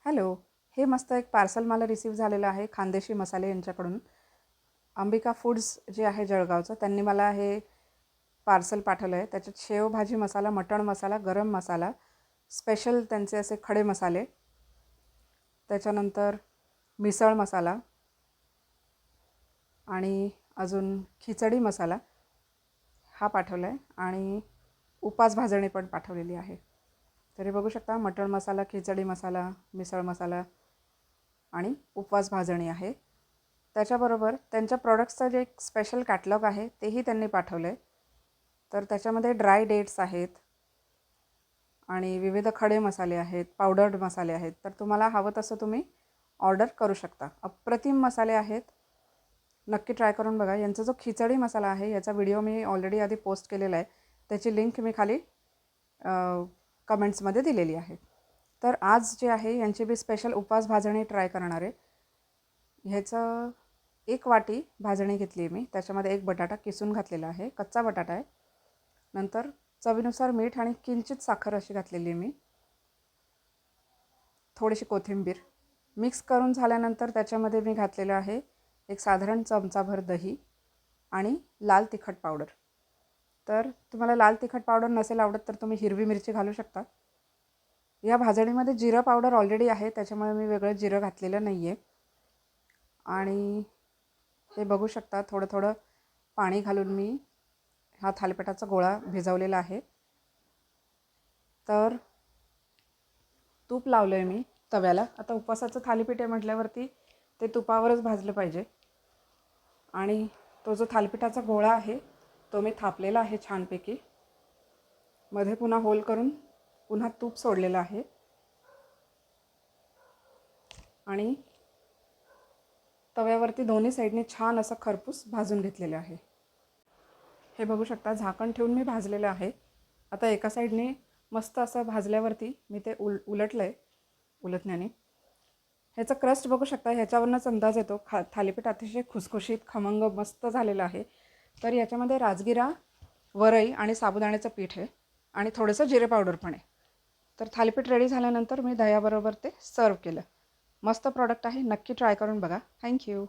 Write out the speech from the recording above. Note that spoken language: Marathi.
हॅलो. हे मस्त एक पार्सल मला रिसीव्ह झालेलं आहे खानदेशी मसाले यांच्याकडून. अंबिका फूड्स जे आहे जळगावचं, त्यांनी मला हे पार्सल पाठवलं आहे. त्याच्यात शेवभाजी मसाला, मटण मसाला, गरम मसाला, स्पेशल त्यांचे असे खडे मसाले, त्याच्यानंतर मिसळ मसाला आणि अजून खिचडी मसाला हा पाठवला आहे आणि उपास भाजणी पण पाठवलेली आहे. तरी बघू शकता, मटण मसाला, खिचडी मसाला, मिसळ मसाला आणि उपवास भाजणी आहे. त्याच्याबरोबर त्यांच्या प्रॉडक्ट्सचं जे एक स्पेशल कॅटलॉग आहे तेही त्यांनी पाठवलं आहे. तर त्याच्यामध्ये ड्राय डेट्स आहेत आणि विविध खडे मसाले आहेत, पावडर्ड मसाले आहेत. तर तुम्हाला हवं तसं तुम्ही ऑर्डर करू शकता. अप्रतिम मसाले आहेत, नक्की ट्राय करून बघा. यांचा जो खिचडी मसाला आहे याचा व्हिडिओ मी ऑलरेडी आधी पोस्ट केलेला आहे. त्याची लिंक मी खाली कमेंट्समध्ये दिलेली आहे. तर आज जे आहे यांची मी स्पेशल उपवास भाजणी ट्राय करणार आहे. ह्याचं 1 वाटी भाजणी घेतली आहे मी. त्याच्यामध्ये 1 बटाटा किसून घातलेला आहे, कच्चा बटाटा आहे. नंतर चवीनुसार मीठ आणि किंचित साखर अशी घातलेली आहे मी. थोडीशी कोथिंबीर मिक्स करून झाल्यानंतर त्याच्यामध्ये मी घातलेलं आहे एक साधारण चमचाभर दही आणि लाल तिखट पावडर. तर तुम्हाला लाल तिखट पावडर नसेल आवडत तर तुम्ही हिरवी मिरची घालू शकता. या भाजणीमध्ये जिरं पावडर ऑलरेडी आहे, त्याच्यामुळे मी वेगळं जिरं घातलेलं नाही आहे. आणि हे बघू शकता, थोडं थोडं पाणी घालून मी हा थालीपीठाचा गोळा भिजवलेला आहे. तर तूप लावलं आहे मी तव्याला. आता उपवासाचं थालीपीठ आहे म्हटल्यावरती ते तुपावरच भाजलं पाहिजे. आणि तो जो थालीपीठाचा गोळा आहे तो मी थापलेला आहे छानपैकी. मध्ये पुन्हा होल करून पुन्हा तूप सोडलेलं आहे आणि तव्यावरती दोन्ही साईडने छान असं खरपूस भाजून घेतलेलं आहे. हे बघू शकता, झाकण ठेवून मी भाजलेलं आहे. आता एका साईडने मस्त असं भाजल्यावरती मी ते उलटलं आहे उलटण्याने. ह्याचा क्रस्ट बघू शकता, ह्याच्यावरूनच अंदाज येतो थालीपीठ अतिशय खुसखुशीत खमंग मस्त झालेलं आहे. तर याच्यामध्ये राजगिरा, वरई आणि साबुदाण्याचं पीठ आहे आणि थोडंसं जिरे पावडर पण आहे. तर थालीपीठ रेडी झाल्यानंतर मी दह्याबरोबर ते सर्व केलं. मस्त प्रॉडक्ट आहे, नक्की ट्राय करून बघा. थँक्यू.